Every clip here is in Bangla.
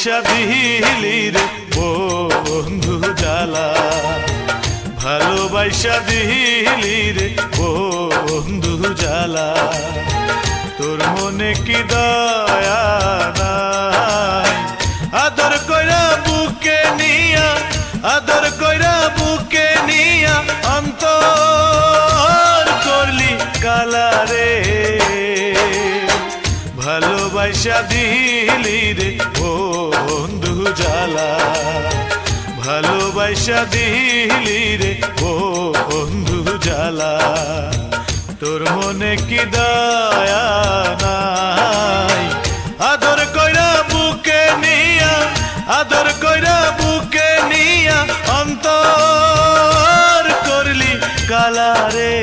ভালোবাসা দিলি রে বন্ধু জ্বালা, ভালোবাসা দিলি রে বন্ধু জ্বালা। তোর মনে কি দয়া নাই, আদর কইরা বুকে নিয়া, আদর কইরা বুকে নিয়া অন্তর করলি কালা রে। ভালোবাসা দিলি রে বন্ধু জ্বালা, ভালোবাসা দিলি রে বন্ধু জ্বালা। তোর মনে কি দয়া নাই, আদর কইরা বুকে নিয়া, আদর কইরা বুকে নিয়া অন্তর করলি কালা রে।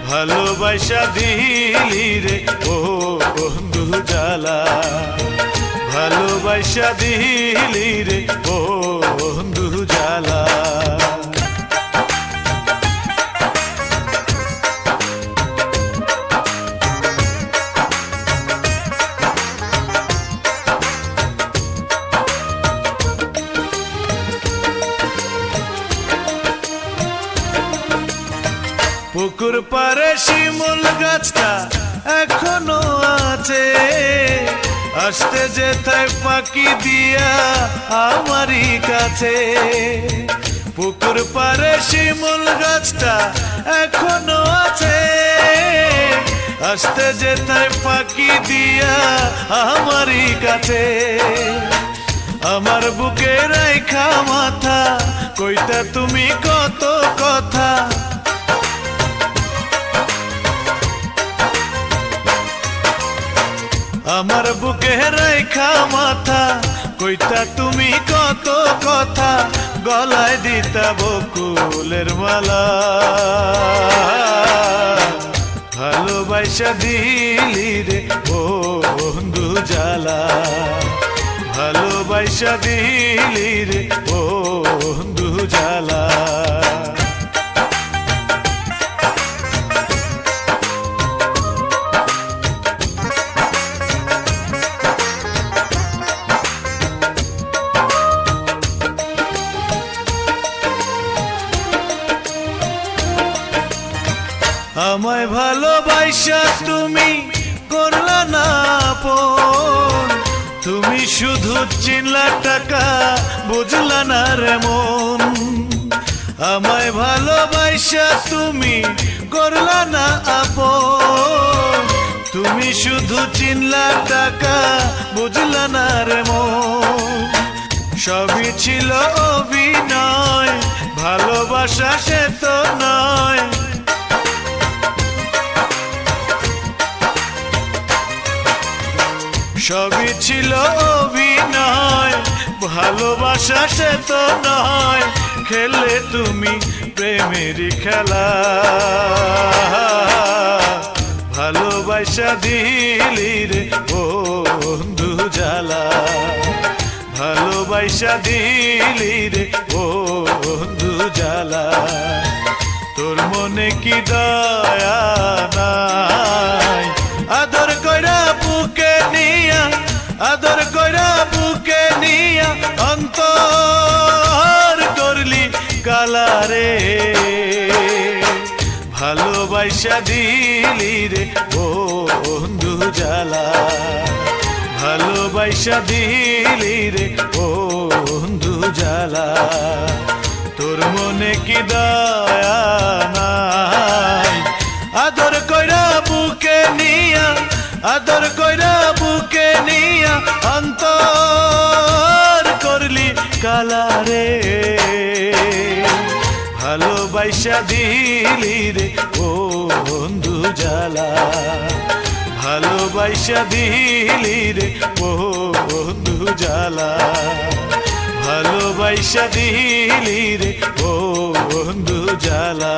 ভালোবাসা দিলি রে বন্ধু জ্বালা, ভালোবাসা দিলি রে বন্ধু জ্বালা। পুকুর পারে শিমুল গাছটা এখনো আছে, আসতে যেথায় ফাঁকি দিয়া আমারই কাছে। পুকুর পারে শিমুল গাছটা এখনো আছে, আসতে যেথায় ফাঁকি দিয়া আমারই কাছে। আমার বুকে রাইখা মাথা কইতা তুমি কত কথা, আমার বুকে রেখা মাথা কইতা তুমি কত কথা, গলায় দিতা বকুলের মালা। ভালোবাসা দিলি রে বন্ধু জ্বালা, ভালোবাসা দিলি রে বন্ধু জ্বালা। আমায় ভালোবাসা তুমি করলা না আপন, তুমি শুধু চিনলা টাকা বুঝলা না রে মন। আমায় ভালোবাসা তুমি করলা না আপন, তুমি শুধু চিনলা টাকা বুঝলা না রে মন। সবই ছিল অভিনয়, ভালোবাসা সে তো নয়। সবই ছিল অভিনয়, ভালোবাসা সে তো নয়। খেলে তুমি প্রেমেরই খেলা, ভালোবাসা দিলি রে বন্ধু জ্বালা, ভালোবাসা দিলি রে বন্ধু জ্বালা। তোর মনে কি দয়া নাই, আদর কইরা বুকে নিয়া, আদর কইরা বুকে নিয়া অন্তর করলি কালা রে। ভালোবাসা দিলি রে বন্ধু জ্বালা, ভালোবাসা দিলি রে বন্ধু জ্বালা। তোর মনে কি দয়া নাই, আদর কইরা বুকে নিয়া, আদর কইরা বুকে নিয়া অন্তর করলি কালা রে। ভালোবাসা দিলি রে বন্ধু জ্বালা, ভালোবাসা দিলি রে বন্ধু জ্বালা, ভালোবাসা দিলি রে বন্ধু জ্বালা।